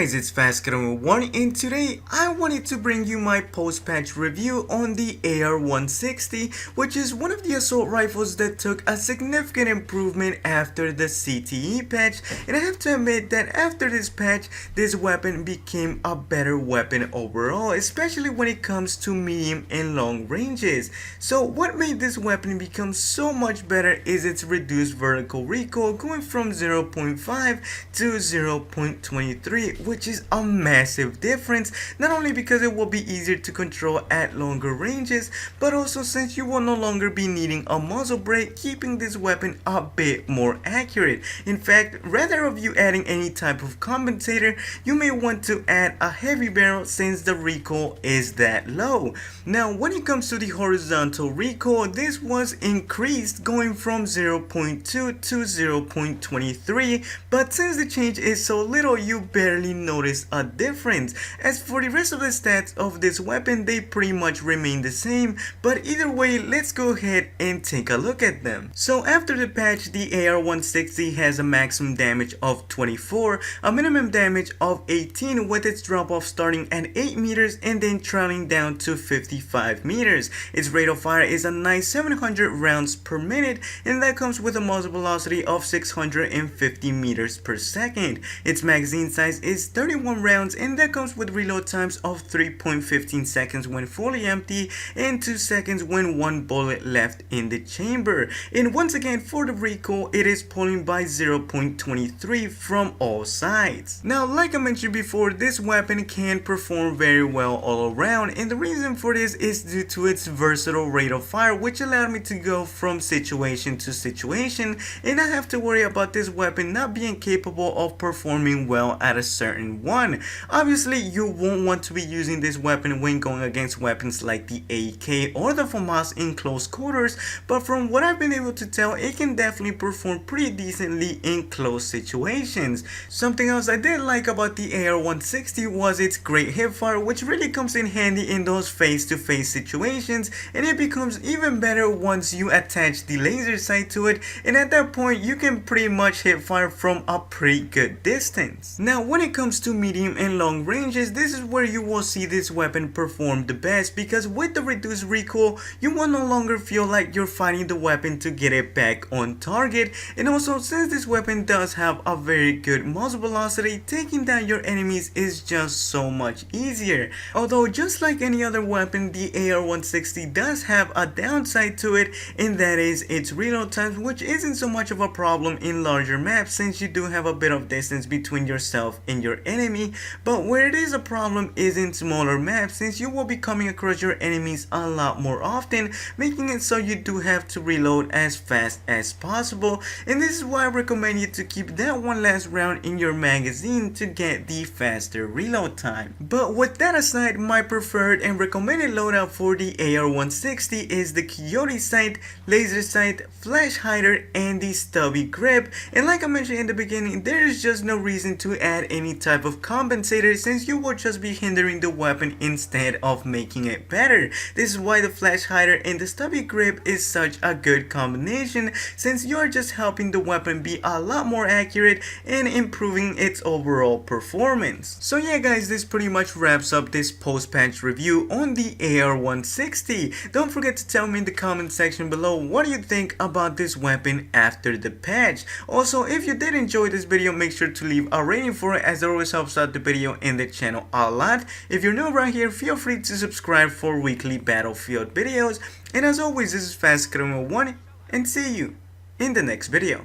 guys, it's FastCutting1 and today I wanted to bring you my post-patch review on the AR160, which is one of the assault rifles that took a significant improvement after the CTE patch, and I have to admit that after this patch, this weapon became a better weapon overall, especially when it comes to medium and long ranges. So what made this weapon become so much better is its reduced vertical recoil, going from 0.5 to 0.23, which is a massive difference, not only because it will be easier to control at longer ranges, but also since you will no longer be needing a muzzle brake, keeping this weapon a bit more accurate. In fact, rather of you adding any type of compensator, you may want to add a heavy barrel since the recoil is that low. Now when it comes to the horizontal recoil, this was increased, going from 0.2 to 0.23, but since the change is so little, you barely notice a difference. As for the rest of the stats of this weapon, they pretty much remain the same, but either way, let's go ahead and take a look at them. So after the patch, the AR160 has a maximum damage of 24, a minimum damage of 18, with its drop off starting at 8 meters and then trailing down to 55 meters. Its rate of fire is a nice 700 rounds per minute, and that comes with a muzzle velocity of 650 meters per second. Its magazine size is 31 rounds, and that comes with reload times of 3.15 seconds when fully empty and 2 seconds when one bullet left in the chamber. And once again, for the recoil, it is pulling by 0.23 from all sides. Now, like I mentioned before, this weapon can perform very well all around, and the reason for this is due to its versatile rate of fire, which allowed me to go from situation to situation and not have to worry about this weapon not being capable of performing well at a certain one. Obviously, you won't want to be using this weapon when going against weapons like the AK or the FAMAS in close quarters, but from what I've been able to tell, it can definitely perform pretty decently in close situations. Something else I did like about the AR160 was its great hipfire, which really comes in handy in those face-to-face situations, and it becomes even better once you attach the laser sight to it, and at that point you can pretty much hit fire from a pretty good distance. Now when it comes to medium and long ranges, this is where you will see this weapon perform the best, because with the reduced recoil, you will no longer feel like you're fighting the weapon to get it back on target, and also since this weapon does have a very good muzzle velocity, taking down your enemies is just so much easier. Although just like any other weapon, the AR160 does have a downside to it, and that is its reload times, which isn't so much of a problem in larger maps since you do have a bit of distance between yourself and your enemy, but where it is a problem is in smaller maps, since you will be coming across your enemies a lot more often, making it so you do have to reload as fast as possible, and this is why I recommend you to keep that one last round in your magazine to get the faster reload time. But with that aside, my preferred and recommended loadout for the AR160 is the Coyote sight, laser sight, flash hider, and the stubby grip, and like I mentioned in the beginning, there is just no reason to add any type of compensator since you will just be hindering the weapon instead of making it better. This is why the flash hider and the stubby grip is such a good combination, since you are just helping the weapon be a lot more accurate and improving its overall performance. So yeah guys, this pretty much wraps up this post-patch review on the AR160. Don't forget to tell me in the comment section below what do you think about this weapon after the patch. Also, if you did enjoy this video, make sure to leave a rating for it, as it always helps out the video and the channel a lot. If you're new around here, feel free to subscribe for weekly Battlefield videos, and as always, this is FastCutting1, and see you in the next video.